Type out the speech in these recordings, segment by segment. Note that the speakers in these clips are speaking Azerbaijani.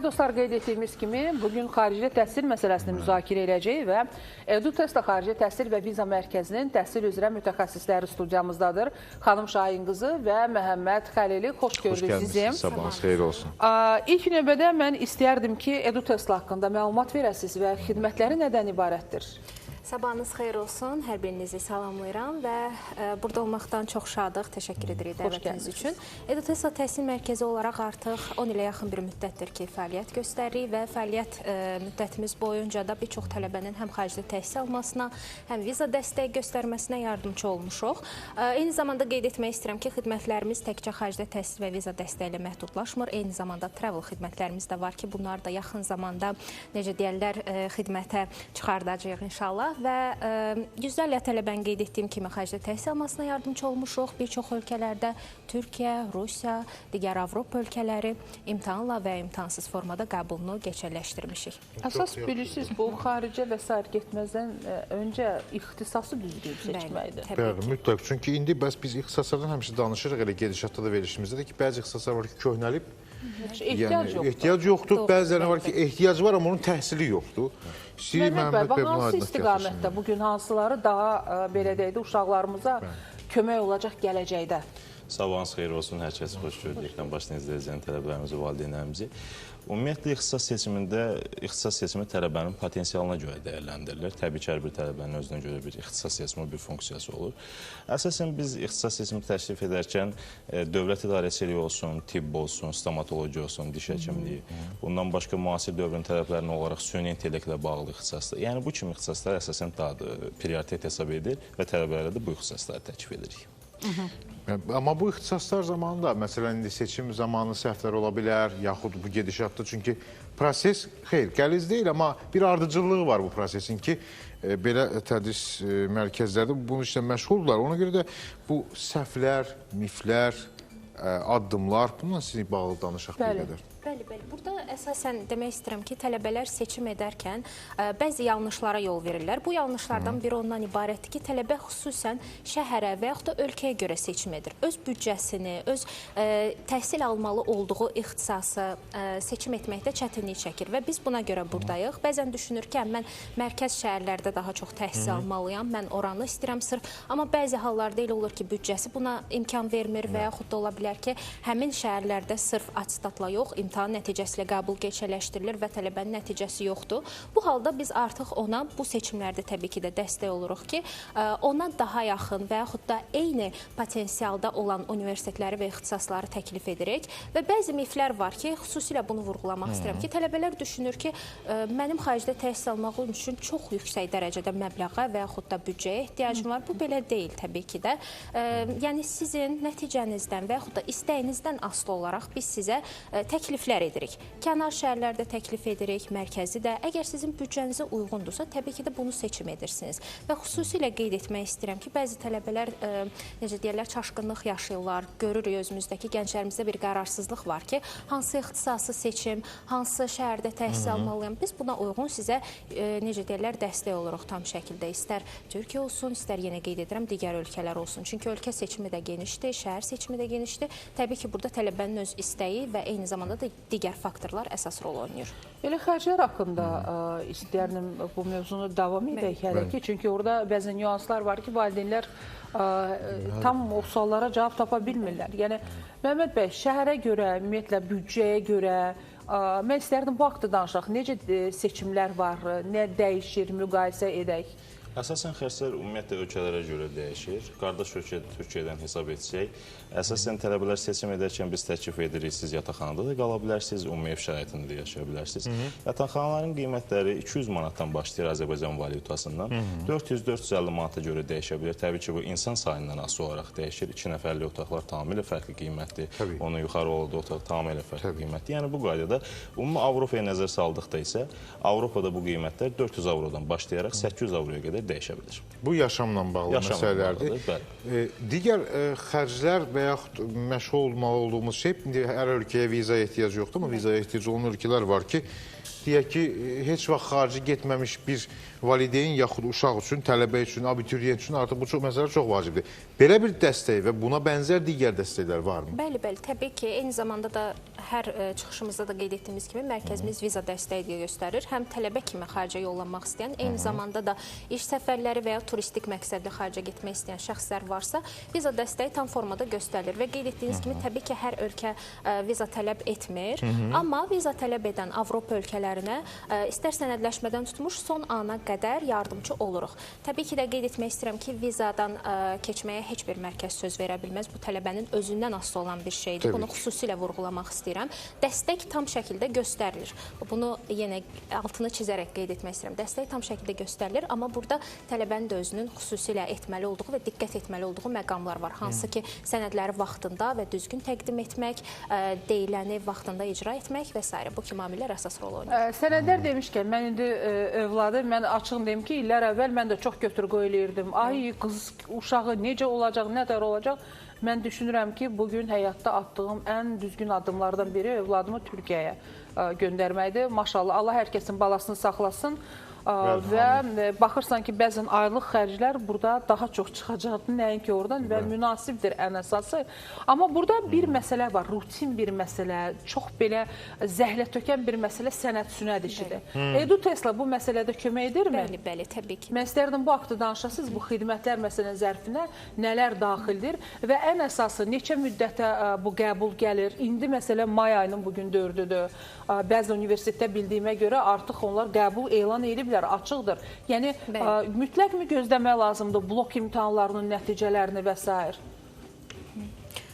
Dostlar, qeyd etdiyimiz kimi bugün xarici təhsil məsələsini müzakirə edəcəyik və EduTestla Xarici Təhsil və Viza Mərkəzinin təhsil üzrə mütəxəssisləri studiyamızdadır. Xanım Şahin qızı və Məhəmməd Xəlili, xoş gördük sizi. Sabahınız xeyir olsun. İlk növbədə mən istəyərdim ki, EduTestla haqqında məlumat verəsiniz və xidmətləri nədən ibarətdir? Sabahınız xeyir olsun, hər birinizi salamlayıram və burada olmaqdan çox şadıq, təşəkkür edirik dəvətiniz üçün. EduTestla Təhsil Mərkəzi olaraq artıq 10 ilə yaxın bir müddətdir ki, fəaliyyət göstəririk və fəaliyyət müddətimiz boyunca da bir çox tələbənin həm xaricdə təhsil almasına, həm viza dəstəyi göstərməsinə yardımcı olmuşuq. Eyni zamanda qeyd etmək istəyirəm ki, xidmətlərimiz təkcə xaricdə təhsil və viza dəstəyi ilə məhdudlaşmır. Eyni zamanda travel xidmətlərimiz də var ki, bunlar da yaxın zamanda, necə deyərlər, xidmətə çıxardacağıq inşallah. Və yüzlərlə tələbəni qeyd etdiyim kimi xaricdə təhsil almasına yardımcı olmuşuq. Bir çox ölkələrdə Türkiyə, Rusiya, digər Avropa ölkələri imtahanla və imtahansız formada qəbulunu keçərləşdirmişik. Əsas bilirsiniz, bu xaricə və s. getməzdən öncə ixtisası düzgün seçməkdir. Bəli, mütləq. Çünki indi bəs biz ixtisaslardan həmişə danışırıq, elə gedişatda da verilişimizdə də ki, bəzi ixtisaslar var ki, köhnəlib. Ehtiyac yoxdur. Bəzilərine var ki, ehtiyac var, amma onun təhsili yoxdur. Məhəmməd bəy, hansı istiqamətdə bugün hansıları daha belə deyək də uşaqlarımıza kömək olacaq gələcəkdə? Sabahınız xeyir olsun, hər kəsi xoş gördük. Ekran başına izləyəcəyən tələbələrimizi, valideynlərimizi. Ümumiyyətlə, ixtisas seçimi tələbənin potensialına görə dəyərləndirilir. Təbii ki, hər bir tələbənin özünə görə bir ixtisas seçimi, bir funksiyası olur. Əsasən biz ixtisas seçimi təklif edərkən dövlət idarəçiliyi olsun, tibb olsun, stomatologiya olsun, diş həkimliyi, bundan başqa müasir dövrün tələblərinə olaraq süni intellektlə bağlı ixtisaslar. Yəni, bu kimi ixtisaslar əsasən daha prioritet hesab edir və tələbələrə də bu ixtisasları təklif edirik. Amma bu ixtisaslar zamanında, məsələn, indi seçim zamanı səhvlər ola bilər, yaxud bu gedişatda, çünki proses, xeyr, qəliz deyil, amma bir ardıcıllığı var bu prosesin ki, belə tədris mərkəzlərdə bunun işlə məşğuldurlar. Ona görə də bu səhvlər, miflər, addımlar, bununla sizin bağlı danışaq bir qədər. Bəli. Burada əsasən demək istəyirəm ki, tələbələr seçim edərkən bəzi yanlışlara yol verirlər. Bu yanlışlardan biri ondan ibarətdir ki, tələbə xüsusən şəhərə və yaxud da ölkəyə görə seçim edir. Öz büdcəsini, öz təhsil almalı olduğu ixtisası seçim etməkdə çətinlik çəkir və biz buna görə buradayıq. Bəzən düşünür ki, mən mərkəz şəhərlərdə daha çox təhsil almalıyam, mən oranı istəyirəm sırf. Amma bəzi hallarda elə olur ki, büdcəsi buna imkan vermir və yaxud da ola bilər ki, həmin şəhərlərdə sırf atistatla yox, imtahan nəticəsilə qəbul keçərləşdirilir və tələbənin nəticəsi yoxdur. Bu halda biz artıq ona bu seçimlərdə təbii ki də dəstək oluruq ki, ona daha yaxın və yaxud da eyni potensialda olan universitetləri və ixtisasları təklif edirik. Və bəzi miflər var ki, xüsusilə bunu vurğulamaq istəyirəm ki, tələbələr düşünür ki, mənim xaricdə təhsil almaq üçün çox yüksək dərəcədə məbləğə və yaxud da büdcəyə ehtiyacım var. Bu belə deyil təbii ki də. Yəni sizin nəticənizdən və yaxud da istəyinizdən asılı olaraq biz sizə təkliflər edirik. Kənar şəhərlərdə təklif edirik, mərkəzi də. Əgər sizin büdcənizə uyğundursa, təbii ki də bunu seçim edirsiniz. Və xüsusilə qeyd etmək istəyirəm ki, bəzi tələbələr, necə deyərlər, çaşqınlıq yaşayırlar. Görürük özümüzdəki gənclərimizdə bir qərarsızlıq var ki, hansı ixtisası seçim, hansı şəhərdə təhsil almalıyam. Biz buna uyğun sizə, necə deyərlər, dəstək oluruq tam şəkildə. İstər Türkiyə olsun, istər yenə qeyd edirəm, digər ölkələr olsun. Çünki ölkə seçimi də genişdir, şəhər seçimi də genişdir. Təbii ki, burada tələbənin öz istəyi və eyni zamanda da digər faktorlar əsas rol oynayır. Elə xərclər haqqında istəyərdim bu mövzunu davam edək hələ ki, çünki orada bəzi nüanslar var ki, valideynlər tam o suallara cavab tapa bilmirlər. Yəni, Məhəmməd bəy, şəhərə görə, ümumiyyətlə, büdcəyə görə, mən istərdim bu haqda danışaq. Necə seçimlər var, nə dəyişir, müqayisə edək? Əsasən xərclər ümumiyyətlə ölkələrə görə dəyişir. Qardaş ölkə Türkiyədən hesab etsək, əsasən tələbələr seçim edərkən biz təklif edirik, siz yataqxanada da qala bilərsiniz, ümumi ev şəraitində da yaşaya bilərsiniz. Yataqxanaların qiymətləri 200 manatdan başlayır Azərbaycan valyutasından, 400-450 manata görə dəyişə bilir. Təbii ki, bu insan sayından asılı olaraq dəyişir. 2 nəfərli otaqlar tamamilə fərqli qiymətdir. Onun yuxarı olduğu otaq tamamilə fərqli qiymətdir. Yəni, bu qaydada ümumi Avropaya nəzər saldıqda isə, Avropada bu qiymətlər 400 avrodan başlayaraq 800 avroya qədər dəyişə bilir. Bu yaşamla bağlı məsələlərdir. Digər xərclər və yaxud məşğul olmalı olduğumuz şey, indi hər ölkəyə vizaya ehtiyac yoxdur, amma vizaya ehtiyac olan ölkələr var ki, deyək ki, heç vaxt xarici getməmiş bir valideyn yaxud uşaq üçün, tələbə üçün, abituriyent üçün artıq bu məsələ çox vacibdir. Belə bir dəstək və buna bənzər digər dəstəklər varmı? Bəli, təbii ki, eyni zamanda da hər çıxışımızda da qeyd etdiyimiz kimi mərkəzimiz viza dəstəyi deyə göstərir. Həm tələbə kimi xaricə yollanmaq istəyən, eyni zamanda da iş səfərləri və ya turistik məqsədlə xaricə getmək istəyən şəxslər varsa, viza dəstəyi tam formada göstərilir və qeyd etdiyiniz kimi təbii ki, hər ölkə viza tələb etmir, amma viza tələb edən Avropa ölkələrinə istər sənədləşmədən tutmuş son ana qədər yardımcı oluruq. Təbii ki də qeyd etmək istəyirəm ki, vizadan keçməyə heç bir mərkəz söz verə bilməz. Bu tələbənin özündən asılı olan bir şeydir. Bunu xüsusilə vurğulamaq istəyirəm. Dəstək tam şəkildə göstərilir. Bunu yenə altını çizərək qeyd etmək istəyirəm. Dəstək tam şəkildə göstərilir, amma burada tələbənin də özünün xüsusilə etməli olduğu və diqqət etməli olduğu məqamlar var. Hansı ki, sənədləri vaxtında və düzgün təqdim etmək, deyiləni vaxtında icra etmək və s. Bu kimi amillər əsas rol oynayır. Sənədlər demişkən, mən indi övladım, mən açığım deyim ki, illər əvvəl mən də çox götür-qoy eləyirdim. Ay, qız uşağı necə olacaq, nə qədər olacaq? Mən düşünürəm ki, bugün həyatda atdığım ən düzgün addımlardan biri övladımı Türkiyəyə göndərməkdir. Maşallah, Allah hər kəsin balasını saxlasın. Və baxırsan ki, bəzən aylıq xərclər burada daha çox çıxacaqdır, nəinki oradan və münasibdir ən əsası. Amma burada bir məsələ var, rutin bir məsələ, çox belə zəhlətökən bir məsələ sənəd-sünəd işidir. Edu Tesla bu məsələdə kömək edirmi? Bəli, təbii ki. Mən istərdim bu haqda danışasınız, bu xidmətlər məsələn zərfinə nələr daxildir və ən əsası neçə müddətə bu qəbul gəlir? İndi məsələn may ayının bugün 4-üdür. Bəzi universitetdə bildiyimə görə artıq onlar qəbul elan ediblər, açıqdır. Yəni, mütləq mi gözləmək lazımdır blok imtahanlarının nəticələrini və s.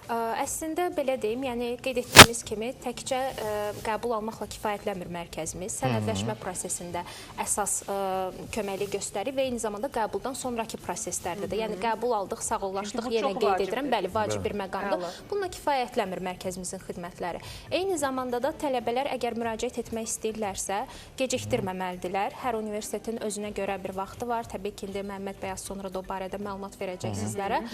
Əslində belə deyim, yəni qeyd etdiyimiz kimi təkcə qəbul almaqla kifayətlənmir mərkəzimiz. Sənədləşmə prosesində əsas köməklik göstərir və eyni zamanda qəbuldan sonraki proseslərdə də. Yəni qəbul aldıq, sağollaşdıq, yenə qeyd edirəm. Bəli, vacib bir məqamdır. Bununla kifayətlənmir mərkəzimizin xidmətləri. Eyni zamanda da tələbələr əgər müraciət etmək istəyirlərsə, gecikdirməməlidirlər. Hər universitetin özünə görə bir vaxtı var. Təbii ki, indi Məhəmməd bəy az sonra da o barədə məlumat verəcək sizlərə.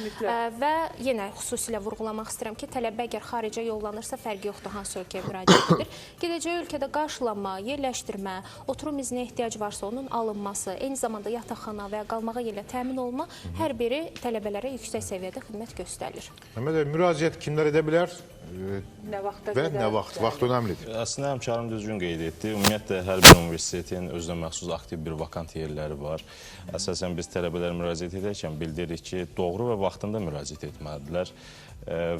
Və yenə xüsusilə vurğulamaq istəyirəm ki, tələbə əgər xaricə yollanırsa, fərqi yoxdur hansı ölkəyə müraciət edir. Gedəcəyi ölkədə qarşılanma, yerləşdirmə, oturum izinə ehtiyac varsa onun alınması, eyni zamanda yataqxana və ya qalmağa yerlə təmin olma hər biri tələbələrə yüksək səviyyədə xidmət göstərilir. Məhəmməd bəy, müraciət kimlər edə bilər? Nə vaxta və qədər? nə vaxt? Vaxt önəmlidir. Əslində həmkarım düzgün qeyd etdi. Ümumiyyətlə hər bir universitetin özünə məxsus aktiv bir vakant yerləri var. Əsasən biz tələbələr müraciət edərkən bildiririk ki, doğru və vaxtında müraciət etməlidirlər.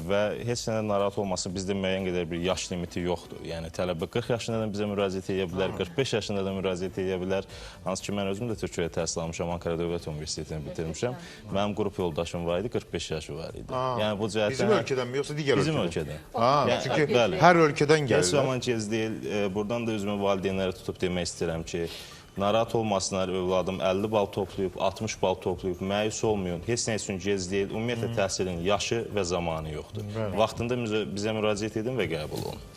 Və heç nədən narahat olmasın, bizdə müəyyən qədər bir yaş limiti yoxdur. Yəni tələbə 40 yaşında da bizə müraciət edə bilər, 45 yaşında da müraciət edə bilər. Hansı ki, mən özüm də Türkiyədə təhsil almışam, Ankara Dövlət Universitetini bitirmişəm. Mənim qrup yoldaşım var idi, 45 yaşı var idi. Yəni bu cəhətdən bizim ölkədənmi, yoxsa digər bizim ölkədən? ölkədən. Çünki hər ölkədən Heç gəlirlər. zaman gec deyil. Buradan da özümə valideynlərə tutub demək istəyirəm ki, narahat olmasınlar, övladım 50 bal toplayıb, 60 bal toplayıb, məyus olmayın. Heç nə üçün gec deyil. Ümumiyyətlə təhsilin yaşı və zamanı yoxdur. Vaxtında bizə müraciət edin və qəbul olun.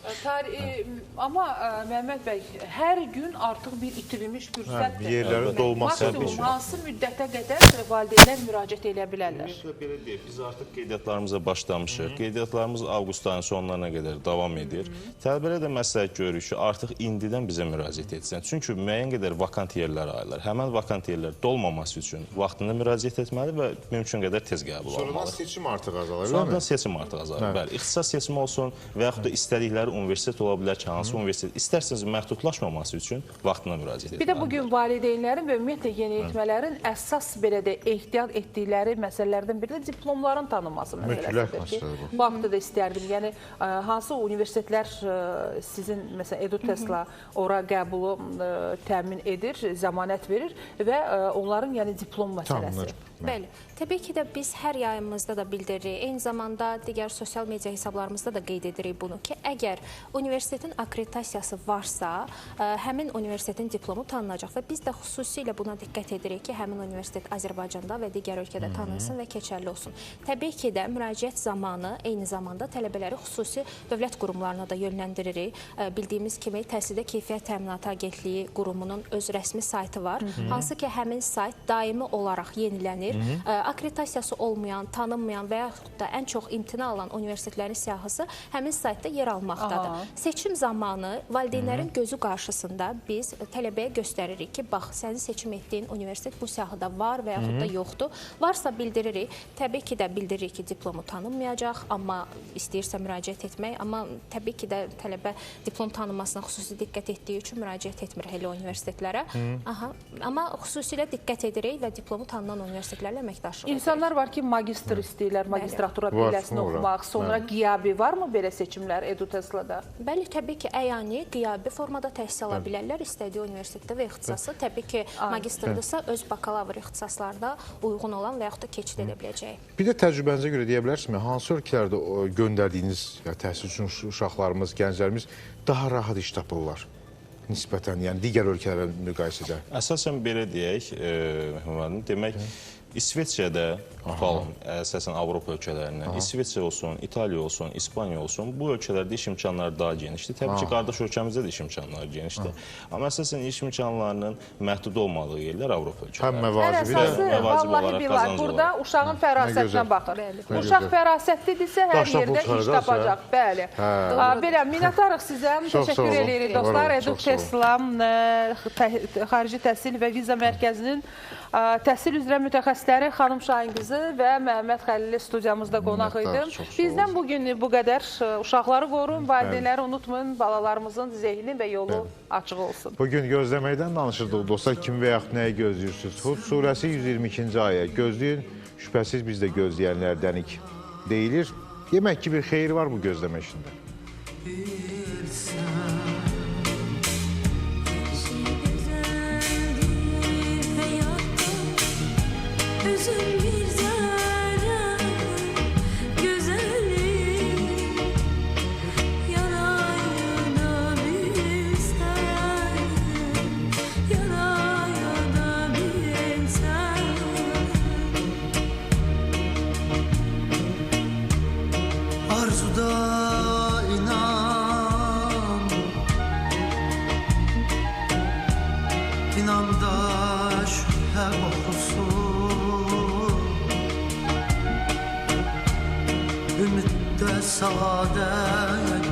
Amma Məhəmməd bəy, hər gün artıq bir itirilmiş fürsətdir. Bir yerlərin dolması. Maksimum hansı müddətə qədər valideynlər müraciət edə bilərlər? Ümumiyyətlə belə deyil. Biz artıq qeydiyyatlarımıza başlamışıq. Qeydiyyatlarımız avqust ayının sonlarına qədər davam edir. Tələbələrə də məsləhət görürük ki, artıq indidən bizə müraciət etsin. Çünki müəyyən qədər vakant yerlər ayırlar. Həmən vakant yerlər dolmaması üçün vaxtında müraciət etməli və mümkün qədər tez qəbul almalı. Sonradan seçim artıq azalır, Sonradan seçim artıq azalır. Bəli, ixtisas seçimi olsun və yaxud da istədikləri universitet ola bilər ki, hansı universitet. İstərseniz məhdudlaşmaması üçün vaxtına müraciət etməli. Bir də bugün valideynlərin və ümumiyyətlə yeniyetmələrin əsas belə də ehtiyat etdikləri məsələlərdən biri də diplomların tanınması məsələsidir ki, bu haqda da istərdim. Yəni, hansı universitetlər sizin, məsələn, Edu Tesla ora qəbulu təmin edir, zəmanət verir və onların yəni diplom məsələsi. Bəli, təbii ki də biz hər yayımızda da bildiririk, eyni zamanda digər sosial media hesablarımızda da qeyd edirik bunu ki, əgər universitetin akreditasiyası varsa, həmin universitetin diplomu tanınacaq və biz də xüsusilə buna diqqət edirik ki, həmin universitet Azərbaycanda və digər ölkədə tanınsın və keçərli olsun. Təbii ki də müraciət zamanı eyni zamanda tələbələri xüsusi dövlət qurumlarına da yönləndiririk. Bildiyimiz kimi Təhsildə Keyfiyyət Təminatı Agentliyi qurumunun öz rəsmi saytı var, hansı ki həmin sayt daimi olaraq yenilənir Akreditasiyası olmayan, tanınmayan və yaxud da ən çox imtina alan universitetlərin siyahısı həmin saytda yer almaqdadır. Seçim zamanı valideynlərin gözü qarşısında biz tələbəyə göstəririk ki, bax, sənin seçim etdiyin universitet bu siyahıda var və yaxud da yoxdur. Varsa bildiririk. Təbii ki də bildiririk ki, diplomu tanınmayacaq, amma istəyirsə müraciət etmək, amma təbii ki də tələbə diplom tanınmasına xüsusi diqqət etdiyi üçün müraciət etmir elə universitetlərə. Amma xüsusilə diqqət edirik və diplomu tanınan universitetlərlə əməkdaşlıq edirik. İnsanlar var ki, magistr istəyirlər, magistratura pilləsini oxumaq, sonra qiyabi varmı belə seçimlər EduTESLA-da? Bəli, təbii ki, əyani, qiyabi formada təhsil ala bilərlər istədiyi universitetdə və ixtisası. Təbii ki, magistrdırsa öz bakalavr ixtisaslarda uyğun olan və yaxud da keçid edə biləcək. Bir də təcrübənizə görə deyə bilərsinizmi, hansı ölkələrdə göndərdiyiniz təhsil üçün uşaqlarımız, gənclərimiz daha rahat iş tapırlar nisbətən, yəni digər ölkələrlə müqayisədə? Əsasən belə deyək, demək, İsveçrədə tutalım, əsasən Avropa ölkələrindən, İsveçrə olsun, İtaliya olsun, İspaniya olsun, bu ölkələrdə iş imkanları daha genişdir. Təbii ki, qardaş ölkəmizdə də iş imkanları genişdir. Amma əsasən iş imkanlarının məhdud olmadığı yerlər Avropa ölkələri. Həm məvazibi də, vallahi billahi, burada uşağın fərasətinə baxır. Uşaq fərasətlidirsə, hər yerdə iş tapacaq. Bəli. Belə, minnətdarıq sizə, təşəkkür edirik dostlar. EduTESLA, Xarici Təhsil və Viza Mərkəzinin təhsil üzrə mütəxəssisləri xanım Şahin qızı və Məhəmməd Xəlili studiyamızda qonaq idi. Bizdən bugün bu qədər. Uşaqları qorun, valideynləri unutmayın, balalarımızın zehni və yolu açıq olsun. Bugün gözləməkdən danışırdıq dostlar, kim və yaxud nəyi gözləyirsiniz? Hud surəsi 122-ci ayə. Gözləyin, şübhəsiz biz də gözləyənlərdənik deyilir. Demək ki, bir xeyir var bu gözləmə işində. Üzüm bir zara güzelim, yarayana bilsen, yarayana bilsen. Arzuda inan, inanda şüphe kokusu. Ümitte saadet,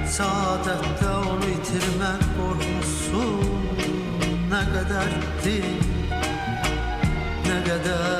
saadette onu yitirmek korkusu ne kadardı, ne kadar.